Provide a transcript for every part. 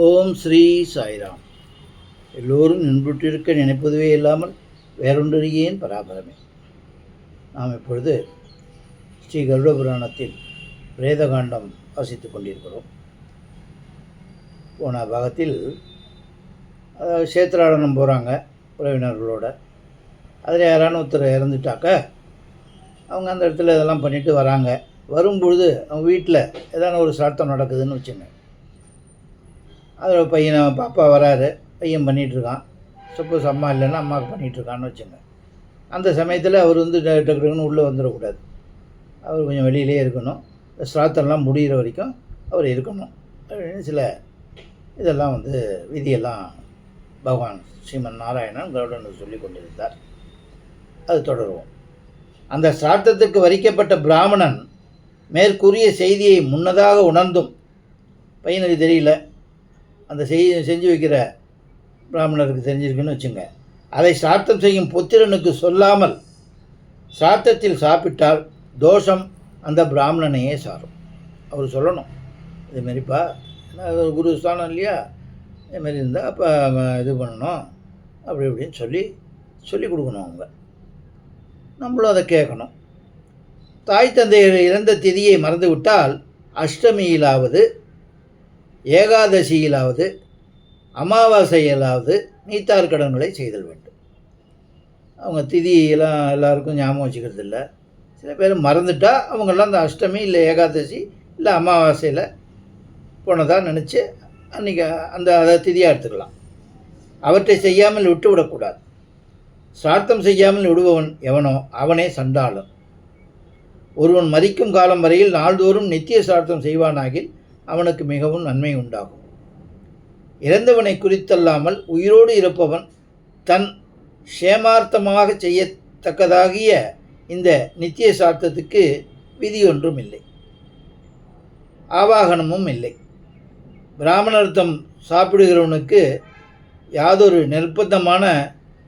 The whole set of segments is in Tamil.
ஓம் ஸ்ரீ சாய்ராம். எல்லோரும் நின்புற்றிருக்க நினைப்பதுவே இல்லாமல் வேறொன்றறியேன் பராபரமே. நாம் இப்பொழுது ஸ்ரீ கருட புராணத்தில் பிரேதகாண்டம் வாசித்துக் கொண்டிருக்கிறோம். போன பாகத்தில் சேத்திராடனம் போகிறாங்க உறவினர்களோட. அதில் யாரான ஒருத்தர் இறந்துட்டாக்க அவங்க அந்த இடத்துல இதெல்லாம் பண்ணிவிட்டு வராங்க. வரும்பொழுது அவங்க வீட்டில் ஏதான ஒரு சாத்தம் நடக்குதுன்னு வச்சுங்க. அதில் பையனை பாப்பா வராரு, பையன் பண்ணிகிட்ருக்கான். சப்போஸ் அம்மா இல்லைன்னா அம்மாவுக்கு பண்ணிகிட்ருக்கான்னு வச்சுங்க. அந்த சமயத்தில் அவர் டக்குன்னு உள்ளே வந்துடக்கூடாது. அவர் கொஞ்சம் வெளியிலே இருக்கணும். ஸ்ராத்தம்லாம் முடிகிற வரைக்கும் அவர் இருக்கணும் அப்படின்னு சில இதெல்லாம் விதியெல்லாம் பகவான் ஸ்ரீமன் நாராயணன் கருடனுக்கு சொல்லி கொண்டிருந்தார். அது தொடருவோம். அந்த ஸ்ராத்தத்துக்கு வரிக்கப்பட்ட பிராமணன் மேற்கூறிய செய்தியை முன்னதாக உணர்ந்தும், பையனுக்கு தெரியல, அந்த செஞ்சு வைக்கிற பிராமணருக்கு தெரிஞ்சிருக்குன்னு வச்சுங்க, அதை சாத்தம் செய்யும் புத்திரனுக்கு சொல்லாமல் சாத்தத்தில் சாப்பிட்டால் தோஷம் அந்த பிராமணனையே சாரும். அவர் சொல்லணும், இதுமாரிப்பா குரு ஸ்தானம் இல்லையா, இதுமாரி இருந்தால் அப்போ இது பண்ணணும் அப்படி இப்படின்னு சொல்லி கொடுக்கணும். அவங்க நம்மளும் அதை கேட்கணும். தாய் தந்தையர் இறந்த திதியை மறந்துவிட்டால் அஷ்டமியிலாவது, ஏகாதசியிலாவது, அமாவாசையிலாவது நீத்தார் கடன்களை செய்தல் வேண்டும். அவங்க திதியெல்லாம் எல்லாருக்கும் ஞாபகம் வச்சுக்கிறது இல்லை. சில பேர் மறந்துட்டால் அவங்கெல்லாம் அந்த அஷ்டமி இல்லை ஏகாதசி இல்லை அமாவாசையில் போனதாக நினச்சி அன்றைக்கி அதை திதியாக எடுத்துக்கலாம். அவற்றை செய்யாமல் விட்டு விடக்கூடாது. சார்த்தம் செய்யாமல் விடுபவன் எவனோ அவனே சண்டாளன். ஒருவன் மரிக்கும் காலம் வரையில் நாள்தோறும் நித்திய சார்த்தம் செய்வானாகில் அவனுக்கு மிகவும் நன்மை உண்டாகும். இறந்தவனை குறித்தல்லாமல் உயிரோடு இருப்பவன் தன் சேமார்த்தமாக செய்யத்தக்கதாகிய இந்த நித்திய சார்த்தத்துக்கு விதியொன்றும் இல்லை, ஆவாகனமும் இல்லை. பிராமணர்த்தம் சாப்பிடுகிறவனுக்கு யாதொரு நிர்பந்தமான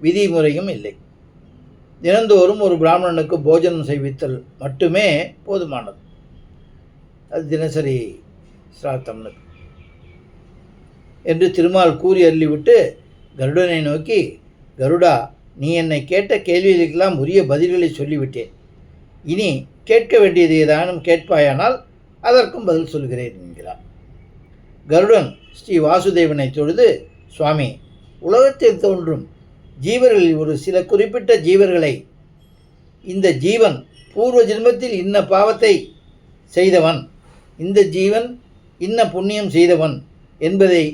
விதிமுறையும் இல்லை. தினந்தோறும் ஒரு பிராமணனுக்கு போஜனம் செய்வித்தல் மட்டுமே போதுமானது. அது தினசரி சிராத்தம்னு என்று திருமால் கூறி அருளிவிட்டு கருடனை நோக்கி, கருடா, நீ என்னை கேட்ட கேள்விகளுக்கெல்லாம் உரிய பதில்களை சொல்லிவிட்டேன். இனி கேட்க வேண்டியது ஏதானும் கேட்பாயானால் அதற்கும் பதில் சொல்கிறேன் என்கிறார். கருடன் ஸ்ரீ வாசுதேவனை தொழுது, சுவாமி, உலகத்தில் தோன்றும் ஜீவர்களில் ஒரு சில குறிப்பிட்ட ஜீவர்களை இந்த ஜீவன் பூர்வ ஜென்மத்தில் இன்ன பாவத்தை செய்தவன், இந்த ஜீவன் இன்ன புண்ணியம் செய்தவன் என்பதை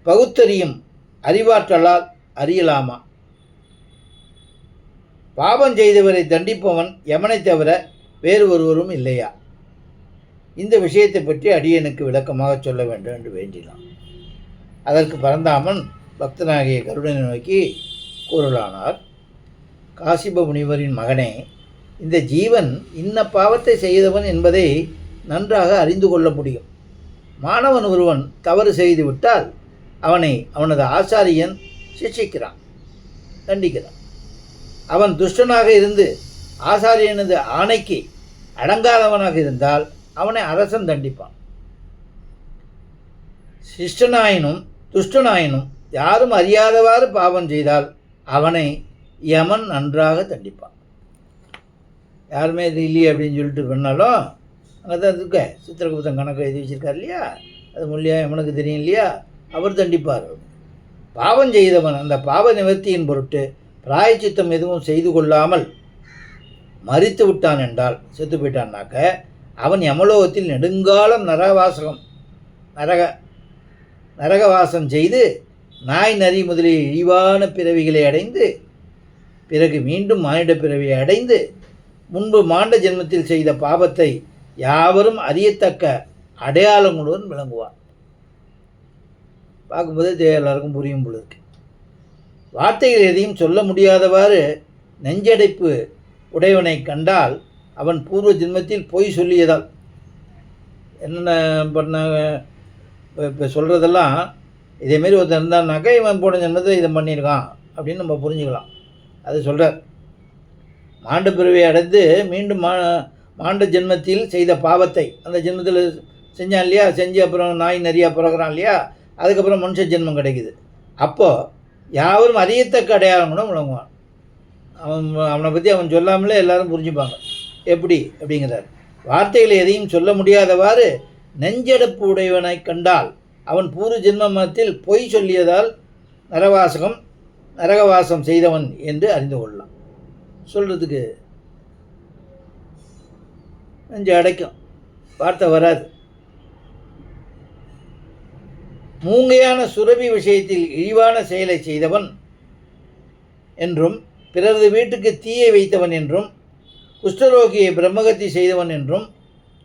பகுத்தறியும் அறிவாற்றலால் அறியலாமா? பாவம் செய்தவரை தண்டிப்பவன் யமனை தவிர வேறு ஒருவரும் இல்லையா? இந்த விஷயத்தை பற்றி அடியனுக்கு விளக்கமாக சொல்ல வேண்டும் என்று வேண்டினான். அதற்கு பரந்தாமன் பக்தனாகிய கருடனை நோக்கி கூறலானார், காசிப முனிவரின் மகனே, இந்த ஜீவன் இன்ன பாவத்தை செய்தவன் என்பதை நன்றாக அறிந்து கொள்ள முடியும். மாணவன் ஒருவன் தவறு செய்துவிட்டால் அவனை அவனது ஆசாரியன் சிக்ஷிக்கிறான், தண்டிக்கிறான். அவன் துஷ்டனாக இருந்து ஆசாரியனது ஆணைக்கு அடங்காதவனாக இருந்தால் அவனை அரசன் தண்டிப்பான். சிஷ்டனாயினும் துஷ்டனாயினும் யாரும் அறியாதவாறு பாவம் செய்தால் அவனை யமன் நன்றாக தண்டிப்பான். யாருமே இது இல்லையே அப்படின்னு சொல்லிட்டு பண்ணாலும் அங்கே தான் இருக்க சித்திரகுப்தன் கணக்கு எழுதி வச்சிருக்கார் இல்லையா, அது மூலியம் யமனுக்கு தெரியும் இல்லையா, அவர் தண்டிப்பார். பாவம் செய்தவன் அந்த பாவ நிவர்த்தியின் பொருட்டு பிராயச்சித்தம் எதுவும் செய்து கொள்ளாமல் மரித்து விட்டான் என்றால், செத்து போயிட்டான்னாக்க, அவன் யமலோகத்தில் நெடுங்காலம் நரகவாசம் செய்து நாய் நரி முதலிய இழிவான பிறவிகளை அடைந்து பிறகு மீண்டும் மானிட பிறவியை அடைந்து முன்பு மாண்ட ஜென்மத்தில் செய்த பாவத்தை யாவரும் அறியத்தக்க அடையாளங்களுடன் விளங்குவார். பார்க்கும்போதே எல்லாருக்கும் புரியும் போல இருக்கு. வார்த்தைகள் எதையும் சொல்ல முடியாதவாறு நெஞ்சடைப்பு உடையவனை கண்டால் அவன் பூர்வ ஜென்மத்தில் பொய் சொல்லியதால் என்னென்ன பண்ணாங்க. இப்போ சொல்கிறதெல்லாம் இதேமாரி ஒருத்தர் இருந்தான்னாக்கா இவன் போன ஜென்மத்தை இதை பண்ணியிருக்கான் அப்படின்னு நம்ம புரிஞ்சுக்கலாம். அது சொல்கிறார், மாண்ட பிறவியை அடைந்து மீண்டும் மாண்ட ஜென்மத்தில் செய்த பாவத்தை அந்த ஜென்மத்தில் செஞ்சான் இல்லையா, செஞ்சு அப்புறம் நாய் நிறையா பிறகுறான் இல்லையா, அதுக்கப்புறம் மனுஷ ஜென்மம் கிடைக்குது. அப்போது யாவரும் அறியத்தக்க அடையாளம் கூட விளங்குவான். அவனை பற்றி அவன் சொல்லாமலே எல்லாரும் புரிஞ்சுப்பாங்க. எப்படி அப்படிங்கிறார். வார்த்தைகளை எதையும் சொல்ல முடியாதவாறு நெஞ்செடுப்பு உடையவனை கண்டால் அவன் பூர்வ ஜென்மத்தில் பொய் சொல்லியதால் நரகவாசம் செய்தவன் என்று அறிந்து கொள்ளலாம். சொல்கிறதுக்கு நெஞ்சு அடைக்கும், வார்த்தை வராது. மூங்கையான சுரபி விஷயத்தில் இழிவான செயலை செய்தவன் என்றும், பிறரது வீட்டுக்கு தீயை வைத்தவன் என்றும், குஷ்டரோகியை பிரம்மகத்தி செய்தவன் என்றும்,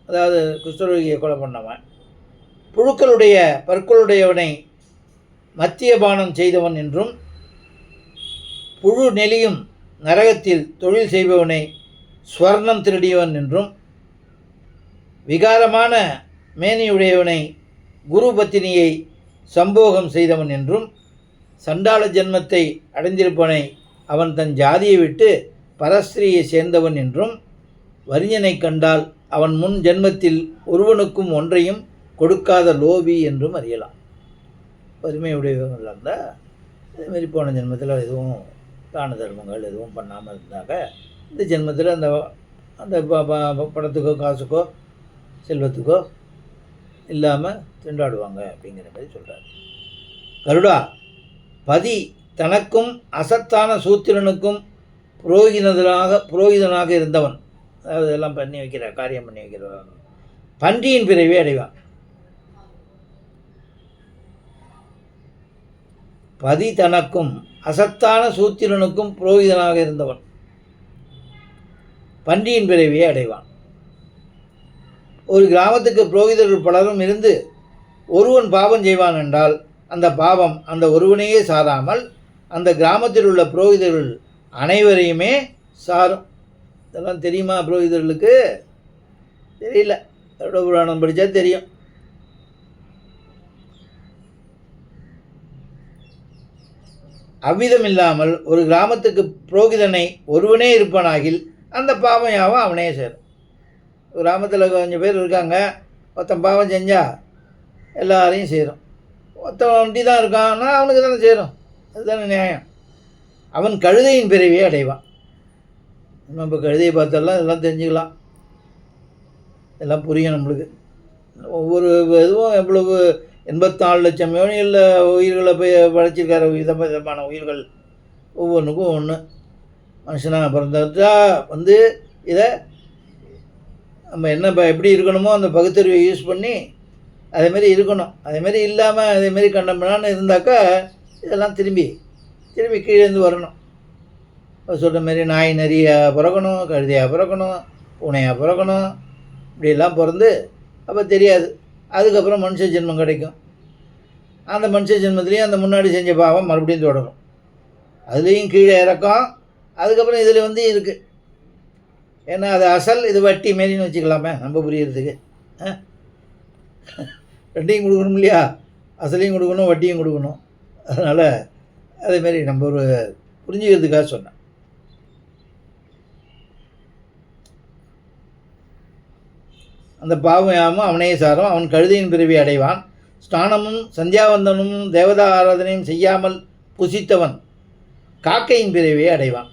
அதாவது குஷ்டரோகியை கொலை பண்ணவன், புழுக்களுடைய பற்களுடையவனை மத்தியபானம் செய்தவன் என்றும், புழு நெளியும் நரகத்தில் தொழில் செய்பவனை ஸ்வர்ணம் திருடியவன் என்றும், விகாரமான மேனியுடையவனை குரு பத்தினியை சம்போகம் செய்தவன் என்றும், சண்டாள ஜென்மத்தை அடைந்திருப்பவனை அவன் தன் ஜாதியை விட்டு பரஸ்திரியை சேர்ந்தவன் என்றும், வறிஞனை கண்டால் அவன் முன் ஜென்மத்தில் ஒருவனுக்கும் ஒன்றையும் கொடுக்காத லோபி என்றும் அறியலாம். வறுமையுடையவர்கள் இருந்தால் இதுமாரி போன ஜென்மத்தில் எதுவும் தான தர்மங்கள் எதுவும் பண்ணாமல் இருந்தாக்க இந்த ஜென்மத்தில் அந்த பணத்துக்கோ காசுக்கோ செல்வத்துக்கோ இல்லாமல் திண்டாடுவாங்க அப்படிங்கிற மாதிரி சொல்கிறார். கருடா, பதி தனக்கும் அசத்தான சூத்திரனுக்கும் புரோகிதனாக இருந்தவன், அதாவது எல்லாம் பண்ணி வைக்கிற காரியம் பண்ணி வைக்கிறவன் பன்றியின் பிறவி அடைவான். பதி தனக்கும் அசத்தான சூத்திரனுக்கும் புரோகிதனாக இருந்தவன் பன்றியின் பிறவியை அடைவான். ஒரு கிராமத்துக்கு புரோகிதர்கள் பலரும் இருந்து ஒருவன் பாவம் செய்வான் என்றால் அந்த பாவம் அந்த ஒருவனையே சாராமல் அந்த கிராமத்தில் உள்ள புரோகிதர்கள் அனைவரையுமே சாரும். இதெல்லாம் தெரியுமா புரோகிதர்களுக்கு? தெரியல, கருட புராணம் படித்தா தெரியும். அவ்விதம் இல்லாமல் ஒரு கிராமத்துக்கு புரோகிதனை ஒருவனே இருப்பானாகில் அந்த பாவம் யாவும் அவனே சேரும். கிராமத்தில் கொஞ்சம் பேர் இருக்காங்க, ஒருத்தன் பாவம் செஞ்சால் எல்லாரையும் சேரும். ஒருத்தன் ஒண்டி தான் இருக்கான்னா அவனுக்கு தானே சேரும், அதுதானே நியாயம். அவன் கழுதையின் பிறவியை அடைவான். நம்ம இப்போ கழுதையை பார்த்தெல்லாம் இதெல்லாம் தெரிஞ்சுக்கலாம், எல்லாம் புரியும் நம்மளுக்கு. ஒவ்வொரு இதுவும் எவ்வளவு 84 லட்சம் யோனிகளில் உயிர்களை போய் படைச்சிருக்காரு, விதமான உயிர்கள், ஒவ்வொன்றுக்கும் ஒன்று. மனுஷனாக பிறந்தா இதை நம்ம என்ன எப்படி இருக்கணுமோ அந்த பகுத்தறிவை யூஸ் பண்ணி அதேமாரி இருக்கணும். அதேமாரி இல்லாமல் அதேமாரி கண்டம்னான்னு இருந்தாக்கா இதெல்லாம் திரும்பி கீழேருந்து வரணும். சொல்கிற மாரி நாய் நரியாக பிறக்கணும், கழுதையாக பிறக்கணும், பூனையாக பிறக்கணும், இப்படியெல்லாம் பிறந்து அப்போ தெரியாது. அதுக்கப்புறம் மனுஷ ஜென்மம் கிடைக்கும். அந்த மனுஷ ஜென்மத்துலேயும் அந்த முன்னாடி செஞ்ச பாவம் மறுபடியும் தொடரும். அதுலேயும் கீழே இறக்கம். அதுக்கப்புறம் இதில் இருக்குது. ஏன்னா அது அசல், இது வட்டி மாரின்னு வச்சுக்கலாமே நம்ம புரியறதுக்கு. ரெண்டையும் கொடுக்கணும் இல்லையா? அசலையும் கொடுக்கணும், வட்டியும் கொடுக்கணும். அதனால் அதேமாரி நம்ம ஒரு புரிஞ்சுக்கிறதுக்காக சொன்னேன். அந்த பாவம் யாமும் அவனையே சாரும். அவன் கழுதையின் பிறவி அடைவான். ஸ்நானமும் சந்தியாவந்தனமும் தேவதா ஆராதனையும் செய்யாமல் புசித்தவன் காக்கையின் பிறவியை அடைவான்.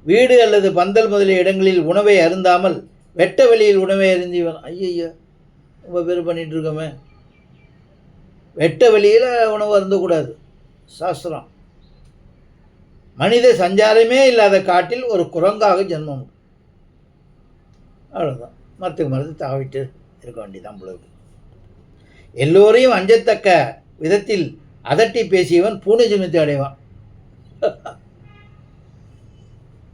வீடு அல்லது பந்தல் முதலிய இடங்களில் உணவை அருந்தாமல் வெட்ட வெளியில் உணவை அருந்திவன். ஐயய்யா, ரொம்ப பேர் பண்ணிகிட்ருக்கோமே. வெட்ட வெளியில் உணவு அருந்தக்கூடாது, சாஸ்திரம். மனித சஞ்சாரமே இல்லாத காட்டில் ஒரு குரங்காக ஜென்மம். அவ்வளோதான், மரத்துக்கு மரத்து தாவிட்டு இருக்க வேண்டியதான் பொழுது. எல்லோரையும் அஞ்சத்தக்க விதத்தில் அதட்டி பேசியவன் பூனை ஜென்மத்தை அடைவான்.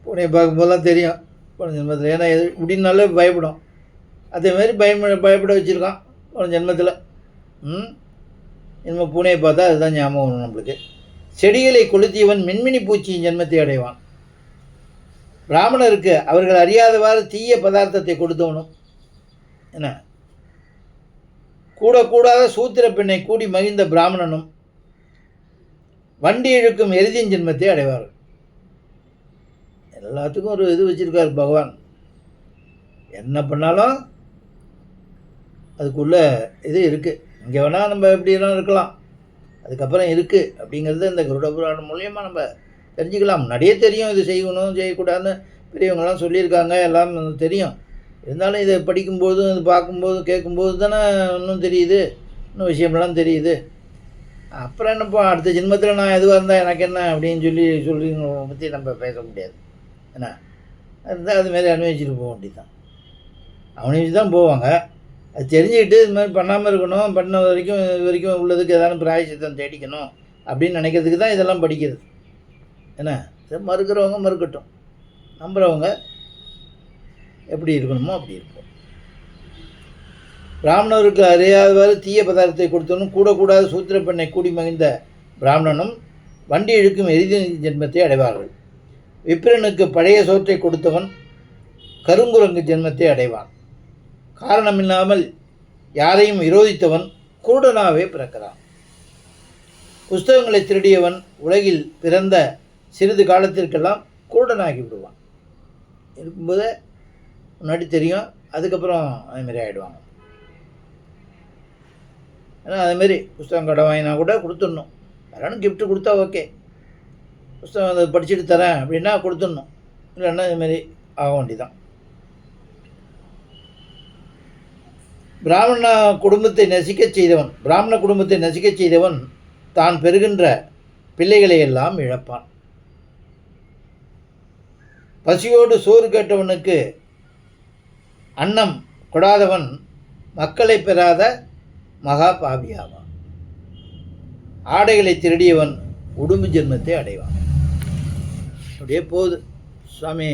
பூனையை பார்க்கும்போதெல்லாம் தெரியும் போன ஜென்மத்தில். ஏன்னா இப்படின்னாலே பயப்படும். அதேமாரி பயப்பட வச்சுருக்கான் போன ஜென்மத்தில். இனிமேல் பூனையை பார்த்தா அதுதான் ஞாபகம் வரும் நம்மளுக்கு. செடிகளை கொளுத்தியவன் மின்மினி பூச்சியின் ஜென்மத்தை அடைவான். பிராமணருக்கு அவர்கள் அறியாதவாறு தீய பதார்த்தத்தை கொடுத்தவனும், என்ன கூடாத சூத்திர பெண்ணை கூடி மகிழ்ந்த பிராமணனும் வண்டி இழுக்கும் எருதியின் ஜென்மத்தை அடைவார்கள். எல்லாத்துக்கும் ஒரு இது வச்சுருக்கார் பகவான். என்ன பண்ணாலும் அதுக்குள்ள இது இருக்குது. இங்கே வேணால் நம்ம எப்படிலாம் இருக்கலாம், அதுக்கப்புறம் இருக்குது அப்படிங்கிறது இந்த கருட புராணம் மூலியமாக நம்ம தெரிஞ்சுக்கலாம். முன்னாடியே தெரியும் இது செய்யணும் செய்யக்கூடாதுன்னு பெரியவங்களாம் சொல்லியிருக்காங்க, எல்லாம் தெரியும். இருந்தாலும் இதை படிக்கும்போதும் இது பார்க்கும்போதும் கேட்கும்போது தானே இன்னும் தெரியுது, இன்னும் விஷயம்லாம் தெரியுது. அப்புறம் என்னப்பா அடுத்த ஜென்மத்தில் நான் எதுவாக இருந்தால் எனக்கு என்ன அப்படின்னு சொல்லி பற்றி நம்ம பேச முடியாது. என்ன இருந்தால் அதுமாரி அனுபவிச்சுட்டு போக வேண்டியது தான். அனுபவிச்சு தான் போவாங்க. அது தெரிஞ்சுக்கிட்டு இது மாதிரி பண்ணாமல் இருக்கணும், பண்ண வரைக்கும் இது வரைக்கும் உள்ளதுக்கு ஏதாவது பிராயச்சித்தம் தேடிக்கணும் அப்படின்னு நினைக்கிறதுக்கு தான் இதெல்லாம் படிக்கிறது. என்ன இதை மறுக்கிறவங்க மறுக்கட்டும், நம்புகிறவங்க எப்படி இருக்கணுமோ அப்படி இருக்கும். பிராமணருக்கு அறியாதவாறு தீய பதார்த்தத்தை கொடுத்தவனும் கூடக்கூடாத சூத்திர பெண்ணை கூடி மகிழ்ந்த பிராமணனும் வண்டி இழுக்கும் எரிதி ஜென்மத்தை அடைவார்கள். விப்ரனுக்கு பழைய சோற்றை கொடுத்தவன் கருங்குரங்கு ஜென்மத்தை அடைவான். காரணமில்லாமல் யாரையும் விரோதித்தவன் குருடனாகவே பிறக்கிறான். புஸ்தகங்களை திருடியவன் உலகில் பிறந்த சிறிது காலத்திற்கெல்லாம் குருடனாகி விடுவான். இருக்கும்போது முன்னாடி தெரியும், அதுக்கப்புறம் அதுமாரி ஆகிடுவாங்க. ஏன்னா அதுமாரி புஸ்தகம் கடை வாங்கினா கூட கொடுத்துடணும். யாராலும் கிஃப்ட்டு கொடுத்தா ஓகே, புஸ்தகம் அதை படிச்சுட்டு தரேன் அப்படின்னா கொடுத்துடணும், இல்லைன்னா இதுமாரி ஆக வேண்டிதான். பிராமண குடும்பத்தை நசிக்கச் செய்தவன் தான் பெறுகின்ற பிள்ளைகளை எல்லாம் இழப்பான். பசியோடு சோறு கேட்டவனுக்கு அன்னம் கொடாதவன் மக்களை பெறாத மகா பாபியாவான். ஆடைகளை திருடியவன் உடும்பு ஜென்மத்தை அடைவான். அப்படியே போகுது சுவாமி.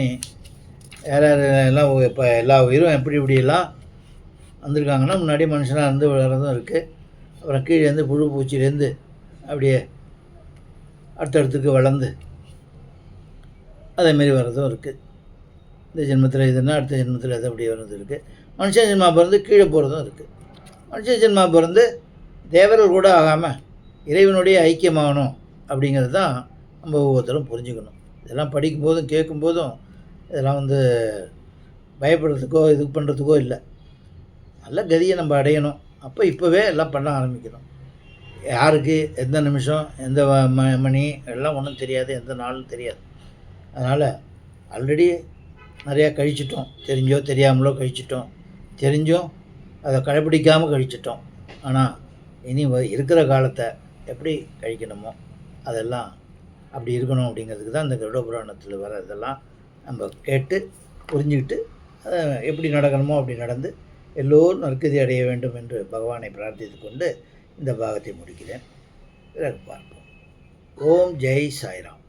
யார் எல்லாம் இப்போ எல்லா உயிரும் இப்படியெல்லாம் வந்திருக்காங்கன்னா, முன்னாடி மனுஷனாக இருந்து வளர்றதும் இருக்குது, அப்புறம் கீழேருந்து புழு பூச்சிலேருந்து அப்படியே அடுத்தடுத்துக்கு வளர்ந்து அதேமாரி வர்றதும் இருக்குது. இந்த ஜென்மத்தில் இதுன்னா அடுத்த ஜென்மத்தில் அது அப்படியே வர்றது இருக்குது. மனுஷ ஜென்மா பிறந்து கீழே போகிறதும் இருக்குது. மனுஷ ஜென்மா பிறந்து தேவர்கள் கூட ஆகாமல் இறைவனுடைய ஐக்கியமாகணும் அப்படிங்கிறது தான் நம்ம ஒவ்வொருத்தரும் புரிஞ்சுக்கணும். இதெல்லாம் படிக்கும்போதும் கேட்கும்போதும் இதெல்லாம் பயப்படுறதுக்கோ இது பண்ணுறதுக்கோ இல்லை. நல்ல கதியை நம்ம அடையணும். அப்போ இப்போவே எல்லாம் பண்ண ஆரம்பிக்கணும். யாருக்கு எந்த நிமிஷம் எந்த மணி எல்லாம் ஒன்றும் தெரியாது, எந்த நாளும் தெரியாது. அதனால் ஆல்ரெடி நிறையா கழிச்சிட்டோம், தெரிஞ்சோ தெரியாமலோ கழிச்சிட்டோம், தெரிஞ்சும் அதை கடைப்பிடிக்காமல் கழிச்சிட்டோம். ஆனால் இனி இருக்கிற காலத்தை எப்படி கழிக்கணுமோ அதெல்லாம் அப்படி இருக்கணும் அப்படிங்கிறதுக்கு தான் இந்த கருட புராணத்தில் வர இதெல்லாம் நம்ம கேட்டு புரிஞ்சுக்கிட்டு எப்படி நடக்கணுமோ அப்படி நடந்து எல்லோரும் நற்கதி அடைய வேண்டும் என்று பகவானை பிரார்த்தித்து கொண்டு இந்த பாகத்தை முடிக்கிறேன். பிறகு பார்ப்போம். ஓம் ஜெய் சாய்ராம்.